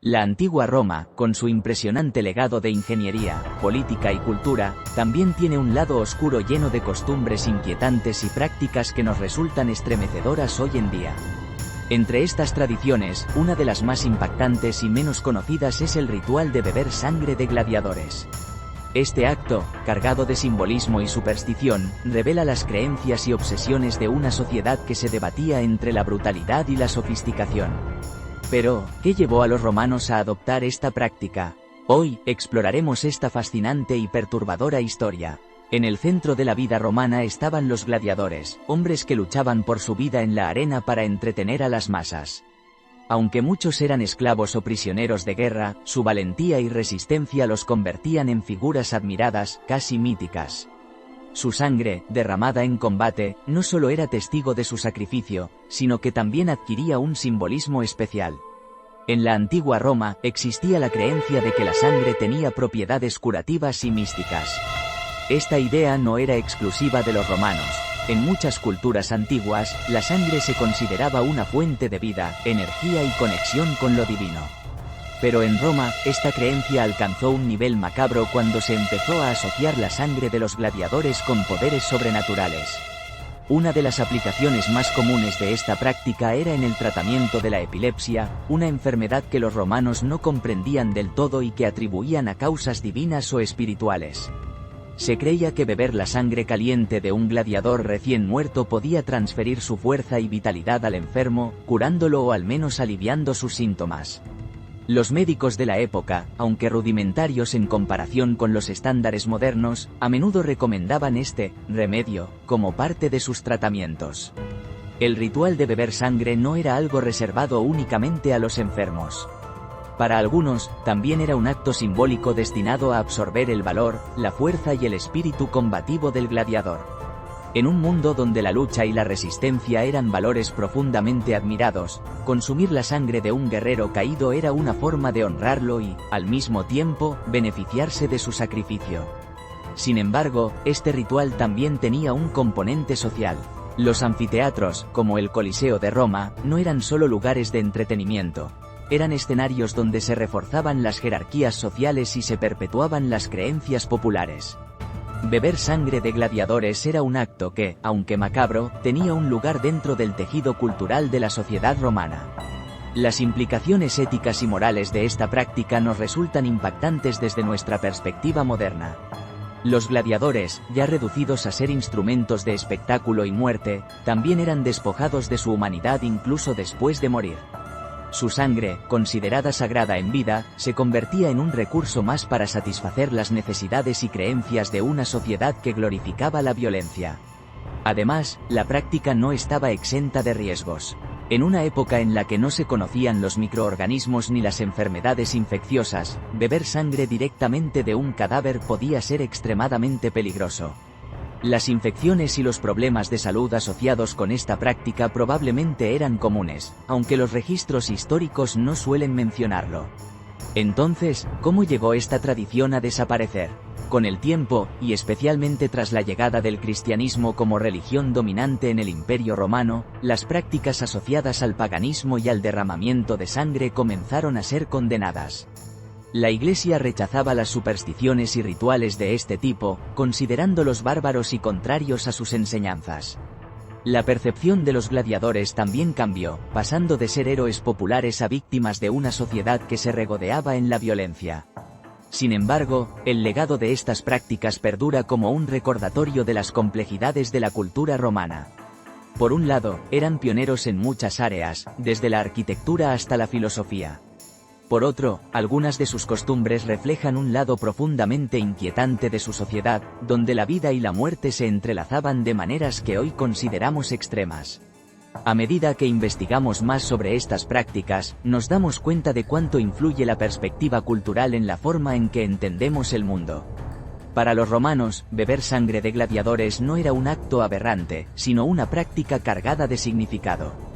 La antigua Roma, con su impresionante legado de ingeniería, política y cultura, también tiene un lado oscuro lleno de costumbres inquietantes y prácticas que nos resultan estremecedoras hoy en día. Entre estas tradiciones, una de las más impactantes y menos conocidas es el ritual de beber sangre de gladiadores. Este acto, cargado de simbolismo y superstición, revela las creencias y obsesiones de una sociedad que se debatía entre la brutalidad y la sofisticación. Pero, ¿qué llevó a los romanos a adoptar esta práctica? Hoy, exploraremos esta fascinante y perturbadora historia. En el centro de la vida romana estaban los gladiadores, hombres que luchaban por su vida en la arena para entretener a las masas. Aunque muchos eran esclavos o prisioneros de guerra, su valentía y resistencia los convertían en figuras admiradas, casi míticas. Su sangre, derramada en combate, no solo era testigo de su sacrificio, sino que también adquiría un simbolismo especial. En la antigua Roma, existía la creencia de que la sangre tenía propiedades curativas y místicas. Esta idea no era exclusiva de los romanos. En muchas culturas antiguas, la sangre se consideraba una fuente de vida, energía y conexión con lo divino. Pero en Roma, esta creencia alcanzó un nivel macabro cuando se empezó a asociar la sangre de los gladiadores con poderes sobrenaturales. Una de las aplicaciones más comunes de esta práctica era en el tratamiento de la epilepsia, una enfermedad que los romanos no comprendían del todo y que atribuían a causas divinas o espirituales. Se creía que beber la sangre caliente de un gladiador recién muerto podía transferir su fuerza y vitalidad al enfermo, curándolo o al menos aliviando sus síntomas. Los médicos de la época, aunque rudimentarios en comparación con los estándares modernos, a menudo recomendaban este remedio como parte de sus tratamientos. El ritual de beber sangre no era algo reservado únicamente a los enfermos. Para algunos, también era un acto simbólico destinado a absorber el valor, la fuerza y el espíritu combativo del gladiador. En un mundo donde la lucha y la resistencia eran valores profundamente admirados, consumir la sangre de un guerrero caído era una forma de honrarlo y, al mismo tiempo, beneficiarse de su sacrificio. Sin embargo, este ritual también tenía un componente social. Los anfiteatros, como el Coliseo de Roma, no eran solo lugares de entretenimiento. Eran escenarios donde se reforzaban las jerarquías sociales y se perpetuaban las creencias populares. Beber sangre de gladiadores era un acto que, aunque macabro, tenía un lugar dentro del tejido cultural de la sociedad romana. Las implicaciones éticas y morales de esta práctica nos resultan impactantes desde nuestra perspectiva moderna. Los gladiadores, ya reducidos a ser instrumentos de espectáculo y muerte, también eran despojados de su humanidad incluso después de morir. Su sangre, considerada sagrada en vida, se convertía en un recurso más para satisfacer las necesidades y creencias de una sociedad que glorificaba la violencia. Además, la práctica no estaba exenta de riesgos. En una época en la que no se conocían los microorganismos ni las enfermedades infecciosas, beber sangre directamente de un cadáver podía ser extremadamente peligroso. Las infecciones y los problemas de salud asociados con esta práctica probablemente eran comunes, aunque los registros históricos no suelen mencionarlo. Entonces, ¿cómo llegó esta tradición a desaparecer? Con el tiempo, y especialmente tras la llegada del cristianismo como religión dominante en el Imperio Romano, las prácticas asociadas al paganismo y al derramamiento de sangre comenzaron a ser condenadas. La Iglesia rechazaba las supersticiones y rituales de este tipo, considerándolos bárbaros y contrarios a sus enseñanzas. La percepción de los gladiadores también cambió, pasando de ser héroes populares a víctimas de una sociedad que se regodeaba en la violencia. Sin embargo, el legado de estas prácticas perdura como un recordatorio de las complejidades de la cultura romana. Por un lado, eran pioneros en muchas áreas, desde la arquitectura hasta la filosofía. Por otro, algunas de sus costumbres reflejan un lado profundamente inquietante de su sociedad, donde la vida y la muerte se entrelazaban de maneras que hoy consideramos extremas. A medida que investigamos más sobre estas prácticas, nos damos cuenta de cuánto influye la perspectiva cultural en la forma en que entendemos el mundo. Para los romanos, beber sangre de gladiadores no era un acto aberrante, sino una práctica cargada de significado.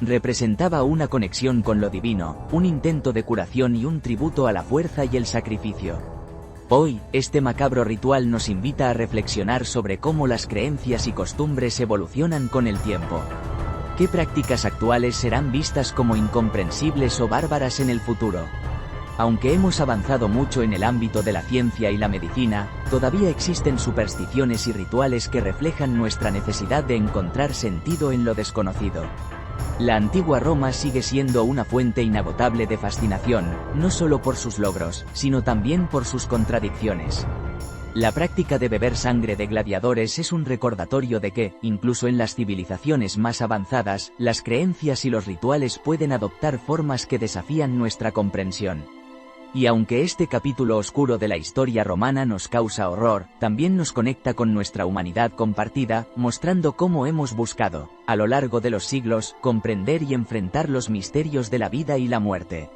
Representaba una conexión con lo divino, un intento de curación y un tributo a la fuerza y el sacrificio. Hoy, este macabro ritual nos invita a reflexionar sobre cómo las creencias y costumbres evolucionan con el tiempo. ¿Qué prácticas actuales serán vistas como incomprensibles o bárbaras en el futuro? Aunque hemos avanzado mucho en el ámbito de la ciencia y la medicina, todavía existen supersticiones y rituales que reflejan nuestra necesidad de encontrar sentido en lo desconocido. La antigua Roma sigue siendo una fuente inagotable de fascinación, no solo por sus logros, sino también por sus contradicciones. La práctica de beber sangre de gladiadores es un recordatorio de que, incluso en las civilizaciones más avanzadas, las creencias y los rituales pueden adoptar formas que desafían nuestra comprensión. Y aunque este capítulo oscuro de la historia romana nos causa horror, también nos conecta con nuestra humanidad compartida, mostrando cómo hemos buscado, a lo largo de los siglos, comprender y enfrentar los misterios de la vida y la muerte.